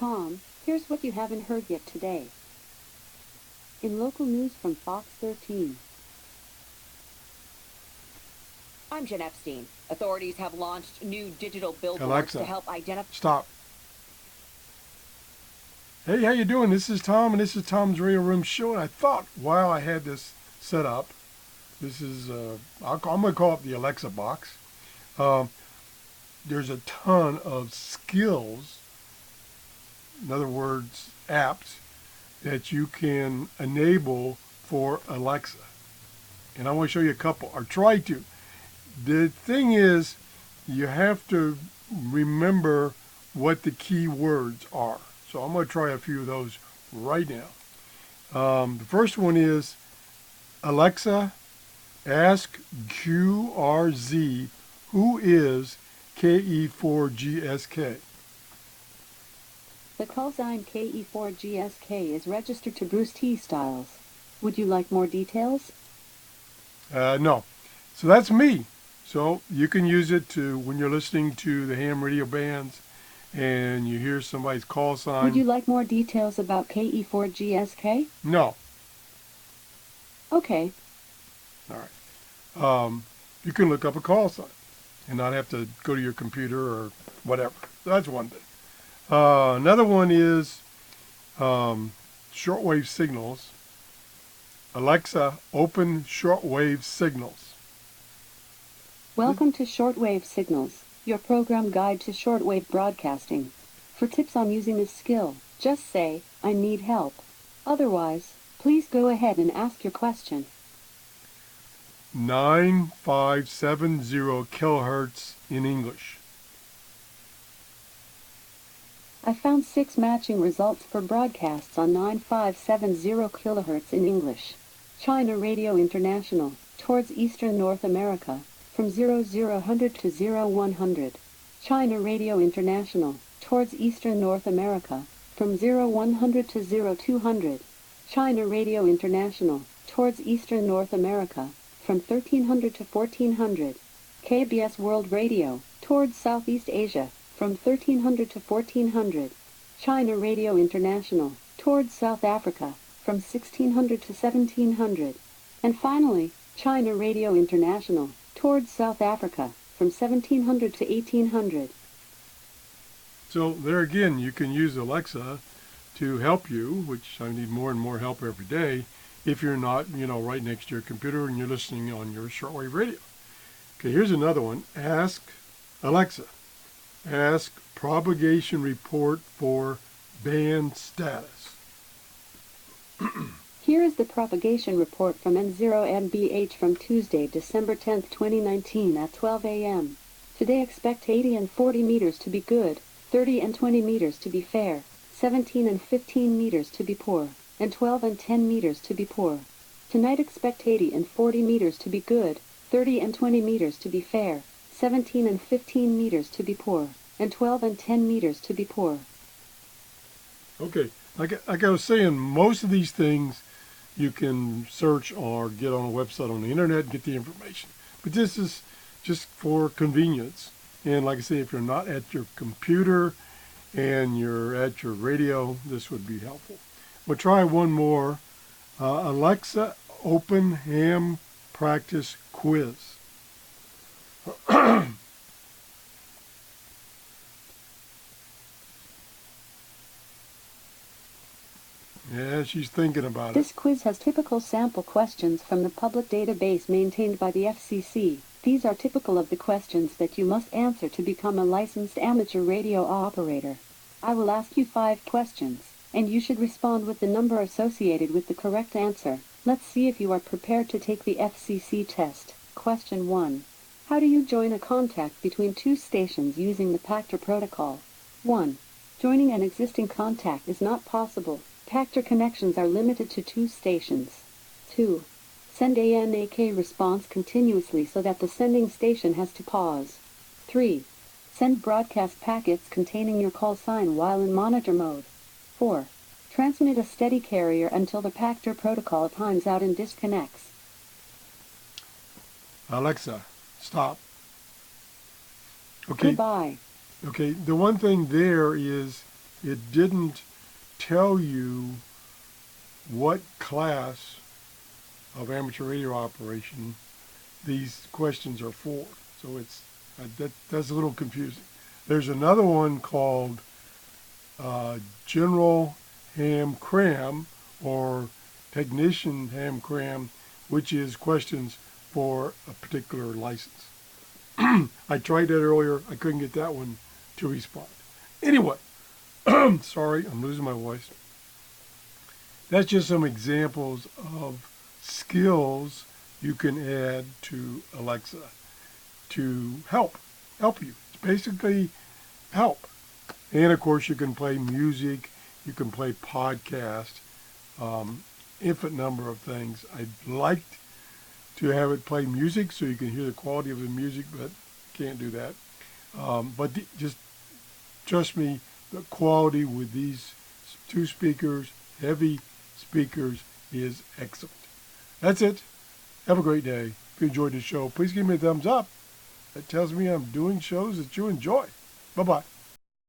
Tom, here's what you haven't heard yet today. In local news from Fox 13. I'm Jen Epstein. Authorities have launched new digital billboards Alexa, to help identify... Stop. Hey, how you doing? This is Tom, and this is Tom's Radio Room Show. And I thought, while I had this set up, this is, I'm going to call it the Alexa box. There's a ton of skills, in other words, apps, that you can enable for Alexa. And I want to show you a couple, or try to. The thing is, you have to remember what the key words are. So I'm going to try a few of those right now. The first one is, Alexa, ask QRZ who is KE4GSK. The call sign KE4GSK is registered to Bruce T. Styles. Would you like more details? No. So that's me. So you can use it to when you're listening to the ham radio bands and you hear somebody's call sign. Would you like more details about KE4GSK? No. Okay. All right. You can look up a call sign and not have to go to your computer or whatever. That's one thing. Another one is shortwave signals. Alexa, open shortwave signals. Welcome to Shortwave Signals, your program guide to shortwave broadcasting. For tips on using this skill, just say, I need help. Otherwise, please go ahead and ask your question. 9570 kilohertz in English. I found 6 matching results for broadcasts on 9570 kilohertz in English. China Radio International, towards Eastern North America, from 0000 to 0100. China Radio International, towards Eastern North America, from 0100 to 0200. China Radio International, towards Eastern North America, from 1300 to 1400. KBS World Radio, towards Southeast Asia, from 1300 to 1400. China Radio International, towards South Africa, from 1600 to 1700. And finally, China Radio International, towards South Africa, from 1700 to 1800. So there again, you can use Alexa to help you, which I need more and more help every day, if you're not, right next to your computer and you're listening on your shortwave radio. Okay, here's another one. Ask Alexa, ask propagation report for band status. Here is the propagation report from N0NBH from Tuesday, December 10, 2019 at 12 a.m. Today expect 80 and 40 meters to be good, 30 and 20 meters to be fair, 17 and 15 meters to be poor, and 12 and 10 meters to be poor. Tonight expect 80 and 40 meters to be good, 30 and 20 meters to be fair, 17 and 15 meters to be poor, and 12 and 10 meters to be poor. Okay, like I was saying, most of these things you can search or get on a website on the internet and get the information. But this is just for convenience. And like I say, if you're not at your computer and you're at your radio, this would be helpful. We'll try one more. Alexa, open ham practice quiz. Yeah, she's thinking about it. This quiz has typical sample questions from the public database maintained by the FCC. These are typical of the questions that you must answer to become a licensed amateur radio operator. I will ask you 5 questions, and you should respond with the number associated with the correct answer. Let's see if you are prepared to take the FCC test. Question 1. How do you join a contact between 2 stations using the Pactor protocol? 1. Joining an existing contact is not possible. Pactor connections are limited to 2 stations. 2. Send ANAK response continuously so that the sending station has to pause. 3. Send broadcast packets containing your call sign while in monitor mode. 4. Transmit a steady carrier until the Pactor protocol times out and disconnects. Alexa, stop. Okay. Goodbye. Okay, the one thing there is it didn't tell you what class of amateur radio operation these questions are for. So that's a little confusing. There's another one called General Ham Cram or Technician Ham Cram, which is questions for a particular license. I tried that earlier. I couldn't get that one to respond. Anyway, sorry, I'm losing my voice. That's just some examples of skills you can add to Alexa to help you. It's basically help. And of course you can play music, you can play podcast, infinite number of things. I'd like to have it play music so you can hear the quality of the music, but can't do that. Just trust me, the quality with these two speakers, heavy speakers, is excellent. That's it. Have a great day. If you enjoyed the show, please give me a thumbs up. That tells me I'm doing shows that you enjoy. Bye-bye.